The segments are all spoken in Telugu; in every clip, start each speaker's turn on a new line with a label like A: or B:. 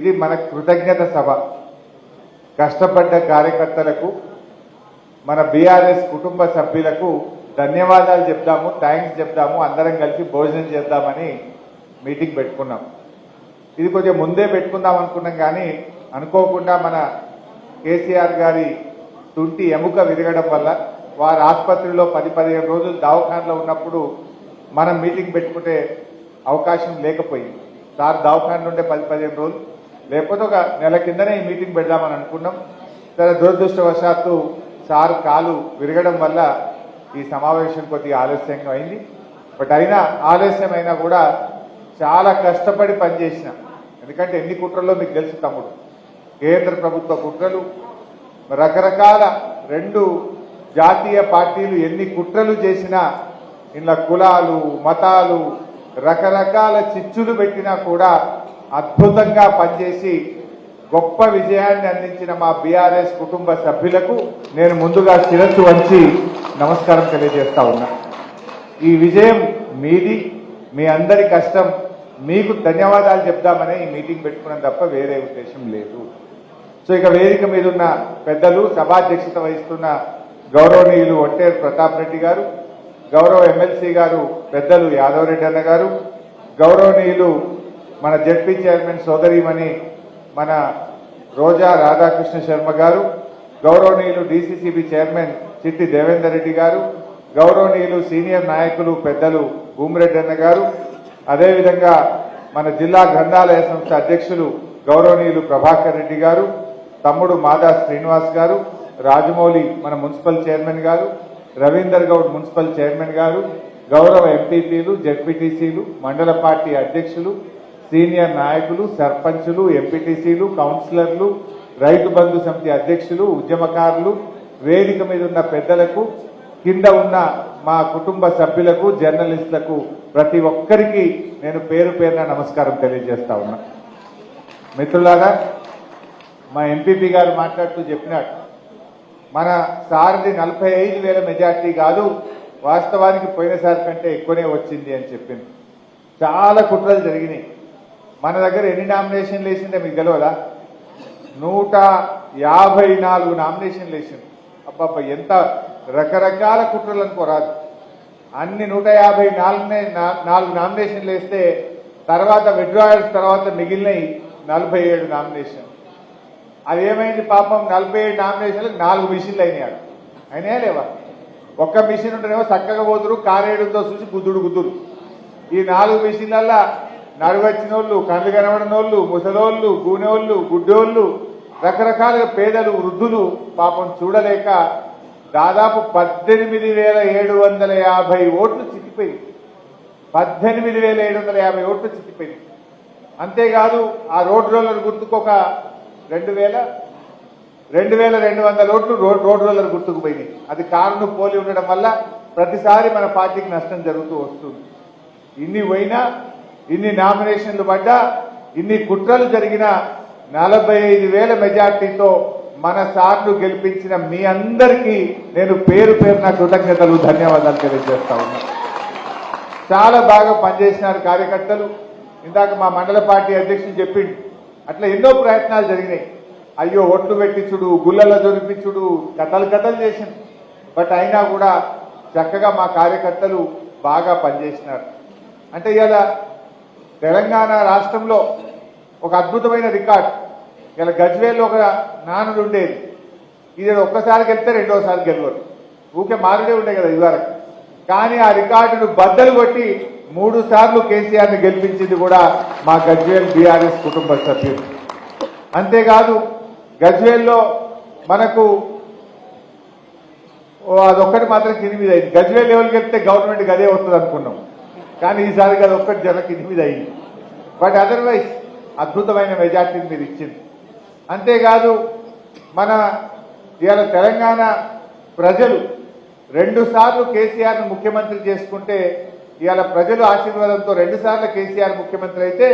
A: ఇది మన కృతజ్ఞత సభ. కష్టపడ్డ కార్యకర్తలకు మన బీఆర్ఎస్ కుటుంబ సభ్యులకు ధన్యవాదాలు చెప్దాము, థ్యాంక్స్ చెప్దాము, అందరం కలిసి భోజనం చేద్దామని మీటింగ్ పెట్టుకున్నాం. ఇది కొంచెం ముందే పెట్టుకుందాం అనుకున్నాం, కానీ అనుకోకుండా మన కేసీఆర్ గారి తుంటి ఎముక విరగడం వల్ల వారు ఆసుపత్రిలో 10-15 రోజులు దవాఖానలో ఉన్నప్పుడు మనం మీటింగ్ పెట్టుకుంటే అవకాశం లేకపోయింది. సార్ దవాఖాన నుండే 10-15 రోజులు, లేకపోతే ఒక నెల కిందనే ఈ మీటింగ్ పెడదామని అనుకున్నాం. సరే, దురదృష్టవశాత్తు సార్ కాలు విరగడం వల్ల ఈ సమావేశం కొద్దిగా ఆలస్యంగా అయింది. బట్ అయినా ఆలస్యమైనా కూడా చాలా కష్టపడి పనిచేసిన. ఎందుకంటే ఎన్ని కుట్రల్లో మీకు తెలుసు తమ్ముడు, కేంద్ర ప్రభుత్వ కుట్రలు, రకరకాల 2 జాతీయ పార్టీలు ఎన్ని కుట్రలు చేసినా, ఇలా కులాలు మతాలు రకరకాల చిచ్చులు పెట్టినా కూడా అద్భుతంగా పనిచేసి గొప్ప విజయాన్ని అందించిన మా బీఆర్ఎస్ కుటుంబ సభ్యులకు నేను ముందుగా శిరస్సు వంచి నమస్కారం తెలియజేస్తా ఉన్నా. ఈ విజయం మీది, మీ అందరి కష్టం. మీకు ధన్యవాదాలు చెప్దామనే ఈ మీటింగ్ పెట్టుకున్నాం తప్ప వేరే ఉద్దేశం లేదు. సో ఇక వేదిక మీద ఉన్న పెద్దలు, సభాధ్యక్షత వహిస్తున్న గౌరవనీయులు ఒంటేరు ప్రతాప్ రెడ్డి గారు, గౌరవ ఎమ్మెల్సీ గారు పెద్దలు యాదవ్ రెడ్డి అన్న గారు, గౌరవనీయులు మన జెడ్పీ చైర్మన్ సోదరిమణి మన రోజా రాధాకృష్ణ శర్మ గారు, గౌరవనీయులు డీసీసీబీ చైర్మన్ చిట్టి దేవేందర్ రెడ్డి గారు, గౌరవనీయులు సీనియర్ నాయకులు పెద్దలు భూమిరెడ్డి అన్న గారు, అదేవిధంగా మన జిల్లా గ్రంథాలయ సంస్థ అధ్యక్షులు గౌరవనీయులు ప్రభాకర్ రెడ్డి గారు, తమ్ముడు మాదా శ్రీనివాస్ గారు, రాజమౌళి మన మున్సిపల్ చైర్మన్ గారు, రవీందర్ గౌడ్ మున్సిపల్ చైర్మన్ గారు, గౌరవ ఎంపీపీలు, జెడ్పీటీసీలు, మండల పార్టీ అధ్యక్షులు, సీనియర్ నాయకులు, సర్పంచులు, ఎంపీటీసీలు, కౌన్సిలర్లు, రైతు బంధు సమితి అధ్యక్షులు, ఉద్యమకారులు, వేదిక మీద ఉన్న పెద్దలకు, కింద ఉన్న మా కుటుంబ సభ్యులకు, జర్నలిస్టులకు ప్రతి ఒక్కరికి నేను పేరు పేరున నమస్కారం తెలియజేస్తా ఉన్నా. మిత్రులారా, మా ఎంపీపీ గారు మాట్లాడుతూ చెప్పినట్టు మన సార్ది 45,000 మెజార్టీ కాదు, వాస్తవానికి పోయినసారి కంటే ఎక్కువనే వచ్చింది అని చెప్పింది. చాలా కుట్రలు జరిగినాయి. మన దగ్గర ఎన్ని నామినేషన్లు వేసిందే మీకు తెలియదా? 154 నామినేషన్లు వేసింది. అబ్బాబ్బా, ఎంత రకరకాల కుట్రలు అనుకోరాదు. అన్ని 154 నామినేషన్లు వేస్తే తర్వాత విత్డ్రాయల్స్ తర్వాత మిగిలినవి 47 నామినేషన్. అదేమైంది పాపం, 47 నామినేషన్లకు 4 మిషన్లు అయినాయి. అయినా లేవా? ఒక్క మిషన్ ఉంటేనేమో చక్కగా పోతురు, కారేడుతో చూసి గుద్దురు. ఈ 4 మిషన్లల్లా నడువచ్చిన వాళ్ళు, కళ్ళు కనబడిన వాళ్ళు, ముసలోళ్ళు, గూనెోళ్ళు, గుడ్డోళ్ళు, రకరకాలుగా పేదలు, వృద్ధులు పాపం చూడలేక దాదాపు 18,750 ఓట్లు చిక్కిపోయింది. 18,750 ఓట్లు చిక్కిపోయింది. అంతేకాదు, ఆ రోడ్ రోలర్ గుర్తుకు ఒక 2,200 ఓట్లు రోడ్ రోలర్ గుర్తుకు పోయినాయి. అది కారును పోలి ఉండడం వల్ల ప్రతిసారి మన పార్టీకి నష్టం జరుగుతూ వస్తుంది. ఇన్ని పోయినా, ఇన్ని నామినేషన్లు పడ్డా, ఇన్ని కుట్రలు జరిగిన 45,000 మెజార్టీతో మన సార్లు గెలిపించిన మీ అందరికీ నేను పేరు పేరున కృతజ్ఞతలు, ధన్యవాదాలు తెలియజేస్తా ఉన్నా. చాలా బాగా పనిచేసినారు కార్యకర్తలు. ఇందాక మా మండల పార్టీ అధ్యక్షుడు చెప్పిండు, అట్లా ఎన్నో ప్రయత్నాలు జరిగినాయి. అయ్యో, ఒట్లు పెట్టించుడు, గుళ్ళల్లో దొరికించుడు, కథలు చేసింది. బట్ అయినా కూడా చక్కగా మా కార్యకర్తలు బాగా పనిచేసినారు. అంటే ఇలా తెలంగాణ రాష్ట్రంలో ఒక అద్భుతమైన రికార్డ్. ఇలా గజ్వేల్లో ఒక నానుడు ఉండేది, ఇది ఒక్కసారి గెలిస్తే రెండోసారి గెలవరు, ఊకే మారుడే ఉండే కదా ఇదివరకు. కానీ ఆ రికార్డును బద్దలు కొట్టి 3 సార్లు కేసీఆర్ని గెలిపించింది కూడా మా గజ్వేల్ బీఆర్ఎస్ కుటుంబ సభ్యులు. అంతేకాదు, గజ్వేల్లో మనకు అదొక్కటి మాత్రం కింది మీద అయింది. గజ్వేల్ లెవెల్కి వెళ్తే గవర్నమెంట్ గదే వస్తుంది అనుకున్నాం, కానీ ఈసారి అది ఒక్కటి జన కింది మీద అయింది. బట్ అదర్వైజ్ అద్భుతమైన మెజార్టీని మీరు ఇచ్చింది. అంతేకాదు, మన ఇవాళ తెలంగాణ ప్రజలు 2 సార్లు కేసీఆర్ను ముఖ్యమంత్రి చేసుకుంటే, ఇవాళ ప్రజలు ఆశీర్వాదంతో 2 సార్లు కేసీఆర్ ముఖ్యమంత్రి అయితే,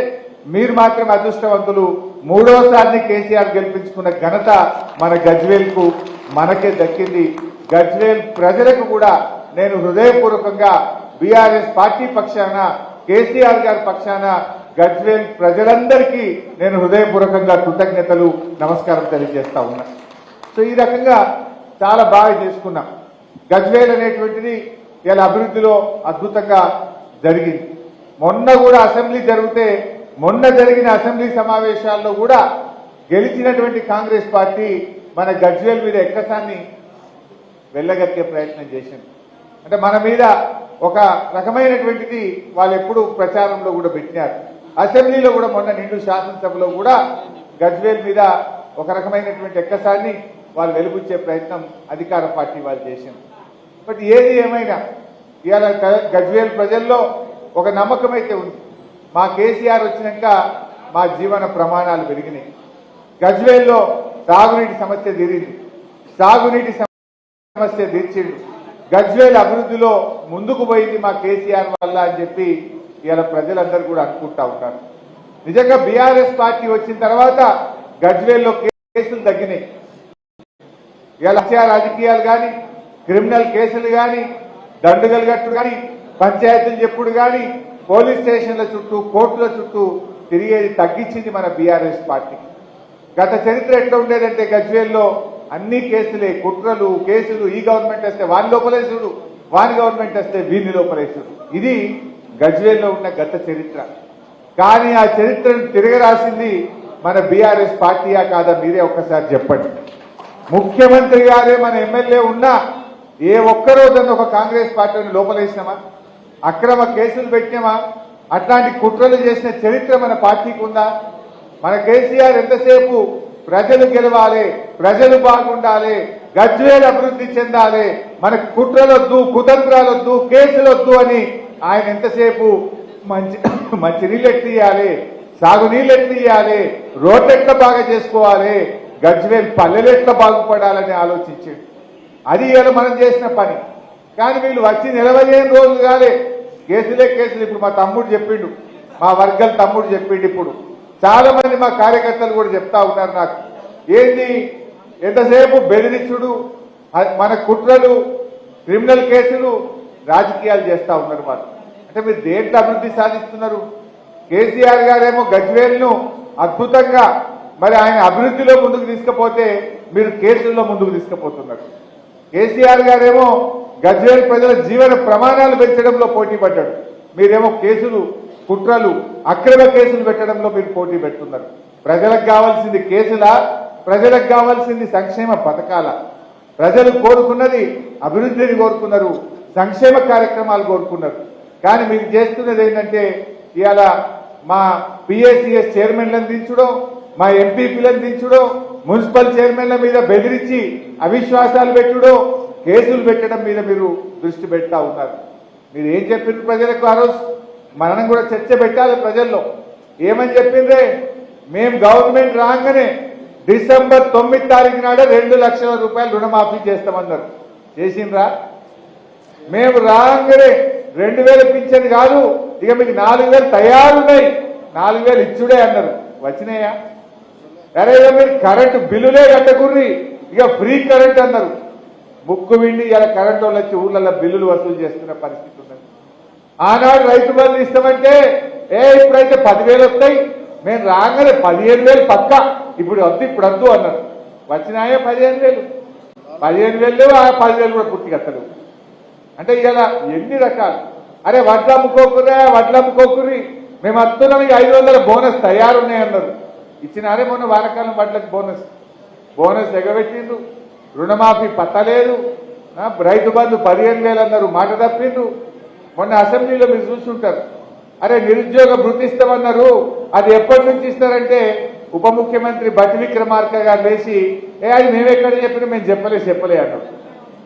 A: మీరు మాత్రం అదృష్టవంతులు, 3వసారిని కేసీఆర్ గెలిపించుకున్న ఘనత మన గజ్వేల్కు మనకే దక్కింది. గజ్వేల్ ప్రజలకు కూడా నేను హృదయపూర్వకంగా బీఆర్ఎస్ పార్టీ పక్షాన, కేసీఆర్ గారి పక్షాన గజ్వేల్ ప్రజలందరికీ నేను హృదయపూర్వకంగా కృతజ్ఞతలు నమస్కారం తెలియజేస్తా ఉన్నా. సో ఈ రకంగా చాలా బాగా చేసుకున్నాం. గజ్వేల్ అనేటువంటిది ఇలా అభివృద్ధిలో అద్భుతంగా జరిగింది. మొన్న కూడా అసెంబ్లీ జరిగితే మొన్న జరిగిన అసెంబ్లీ సమావేశాల్లో కూడా గెలిచినటువంటి కాంగ్రెస్ పార్టీ మన గజ్వేల్ మీద ఎక్కసాన్ని వెళ్ళగక్కే ప్రయత్నం చేసింది. అంటే మన మీద ఒక రకమైనటువంటిది వాళ్ళు ఎప్పుడు ప్రచారంలో కూడా పెట్టినారు. అసెంబ్లీలో కూడా మొన్న నిండు శాసనసభలో కూడా గజ్వేల్ మీద ఒక రకమైనటువంటి ఎక్కసాన్ని వాళ్ళు వెలుగుచ్చే ప్రయత్నం అధికార పార్టీ వాళ్ళు చేసింది. బట్ ఏది ఏమైనా ఇవాళ గజ్వేల్ ప్రజల్లో ఒక నమ్మకం అయితే ఉంది. మా కేసీఆర్ వచ్చినాక మా జీవన ప్రమాణాలు పెరిగినాయి. గజ్వేల్లో తాగునీటి సమస్య తీరింది, సాగునీటి సమస్య తీర్చిండు. గజ్వేల్ అభివృద్ధిలో ముందుకు పోయింది మా కేసీఆర్ వల్ల అని చెప్పి ఇవాళ ప్రజలందరూ కూడా అనుకుంటా ఉన్నారు. నిజంగా బీఆర్ఎస్ పార్టీ వచ్చిన తర్వాత గజ్వేల్లో కేసులు తగ్గినాయి. ఇవాళ రాజకీయాలు కానీ, క్రిమినల్ కేసులు కానీ, దండుగలు కట్టు కానీ, పంచాయతీలు చెప్పుడు కానీ, పోలీస్ స్టేషన్ల చుట్టూ, కోర్టుల చుట్టూ తిరిగేది తగ్గించింది మన బీఆర్ఎస్ పార్టీ. గత చరిత్ర ఎట్లా ఉండేదంటే గజ్వేల్లో అన్ని కేసులే, కుట్రలు, కేసులు. ఈ గవర్నమెంట్ వస్తే వాని లోపలేసుడు, వాని గవర్నమెంట్ వస్తే వీని లోపలేసుడు. ఇది గజ్వేల్లో ఉన్న గత చరిత్ర. కానీ ఆ చరిత్రను తిరగరాసింది మన బీఆర్ఎస్ పార్టీయా కాదా మీరే ఒక్కసారి చెప్పండి. ముఖ్యమంత్రి గారే మన ఎమ్మెల్యే ఉన్నా ఏ ఒక్కరోజన్న ఒక కాంగ్రెస్ పార్టీని లోపలేసినామా, అక్రమ కేసులు పెట్టినామా, అట్లాంటి కుట్రలు చేసిన చరిత్ర మన పార్టీకి ఉందా? మన కేసీఆర్ ఎంతసేపు ప్రజలు గెలవాలి, ప్రజలు బాగుండాలి, గజ్వేల్ అభివృద్ధి చెందాలి, మనకు కుట్రలొద్దు, కుతంత్రాలొద్దు, కేసులొద్దు అని ఆయన ఎంతసేపు మంచి నీళ్ళు ఎట్టియాలి, సాగునీళ్ళు ఎట్టియాలి, రోడ్లు ఎట్లా బాగా చేసుకోవాలి, గజ్వేల్ పల్లెలు ఎట్లా బాగుపడాలని ఆలోచించాడు. అది ఇలా మనం చేసిన పని. కానీ వీళ్ళు వచ్చి 45 రోజులు కాలే, కేసులే కేసులు. ఇప్పుడు మా తమ్ముడు చెప్పిండు, మా వర్గం తమ్ముడు చెప్పిండు. ఇప్పుడు చాలా మంది మా కార్యకర్తలు కూడా చెప్తా ఉన్నారు నాకు, ఏంది ఎంతసేపు బెదిరించుడు, మన కుట్రలు, క్రిమినల్ కేసులు, రాజకీయాలు చేస్తా ఉన్నారు వాళ్ళు. అంటే మీరు దేంట్లో అభివృద్ధి సాధిస్తున్నారు? కేసీఆర్ గారేమో గజ్వేల్ను అద్భుతంగా మరి ఆయన అభివృద్ధిలో ముందుకు తీసుకుపోతే మీరు కేసుల్లో ముందుకు తీసుకుపోతున్నారు. కేసీఆర్ గారేమో గజ్వేల్ ప్రజల జీవన ప్రమాణాలు పెంచడంలో పోటీ పడ్డాడు, మీరేమో కేసులు, కుట్రలు, అక్రమ కేసులు పెట్టడంలో మీరు పోటీ పెడుతున్నారు. ప్రజలకు కావాల్సింది కేసులా? ప్రజలకు కావాల్సింది సంక్షేమ పథకాల? ప్రజలు కోరుకున్నది అభివృద్ధిని కోరుకున్నారు, సంక్షేమ కార్యక్రమాలు కోరుకున్నారు. కానీ మీరు చేస్తున్నది ఏంటంటే ఇవాళ మా పిఏసిఎస్ చైర్మన్లను దించడం, మా ఎంపీపీలను దించడం, మున్సిపల్ చైర్మన్ల మీద బెదిరించి అవిశ్వాసాలు పెట్టడం, కేసులు పెట్టడం మీద మీరు దృష్టి పెడతా ఉన్నారు. మీరు ఏం చెప్పిన ప్రజలకు ఆ రోజు మనం కూడా చర్చ పెట్టాలి ప్రజల్లో. ఏమని చెప్పిందే? మేము గవర్నమెంట్ రాగానే డిసెంబర్ 9 తారీఖు నాడే 2 లక్షల రూపాయలు రుణమాఫీ చేస్తామన్నారు. చేసిండ్రా? మేము రాగానే 2000 పింఛన్ కాదు, ఇక మీకు 4000 తయారున్నాయి, 4000 ఇచ్చుడే అన్నారు. వచ్చినాయా? అరే ఇక మీరు కరెంటు బిల్లులే కట్టకుర్రి, ఇక ఫ్రీ కరెంట్ అన్నారు. ముక్కు విండి ఇలా కరెంట్ వాళ్ళు వచ్చి ఊర్లలో బిల్లులు వసూలు చేస్తున్న పరిస్థితి ఉన్నది. ఆనాడు రైతు బంధు ఇస్తామంటే ఇప్పుడైతే 10,000 వస్తాయి, మేము రాగానే 15,000 పక్క, ఇప్పుడు వద్దు, ఇప్పుడు వద్దు అన్నారు. వచ్చినాయే 15,000. 15,000 ఆ 10,000 కూడా పుట్టికత్తలు. అంటే ఇలా ఎన్ని రకాలు. అరే వడ్లు అమ్ముకోకుర్రా, వడ్లు అమ్ముకోకుర్రి, మేము వస్తున్నాం, 500 బోనస్ తయారున్నాయన్నారు. ఇచ్చినారే మొన్న వానకాలం వడ్లకు బోనస్ ఎగబెట్టిండ్రు. రుణమాఫీ పత్తలేదు, రైతు బంధు 15,000 అన్నారు, మాట తప్పిండ్రు. మొన్న అసెంబ్లీలో మీరు చూస్తుంటారు. అరే నిరుద్యోగ భృతి ఇస్తామన్నారు, అది ఎప్పటి నుంచి ఇస్తారంటే ఉప ముఖ్యమంత్రి బట్టి విక్రమార్క గారు లేచి అది మేమెక్కడ చెప్పినా మేము చెప్పలే అన్నారు.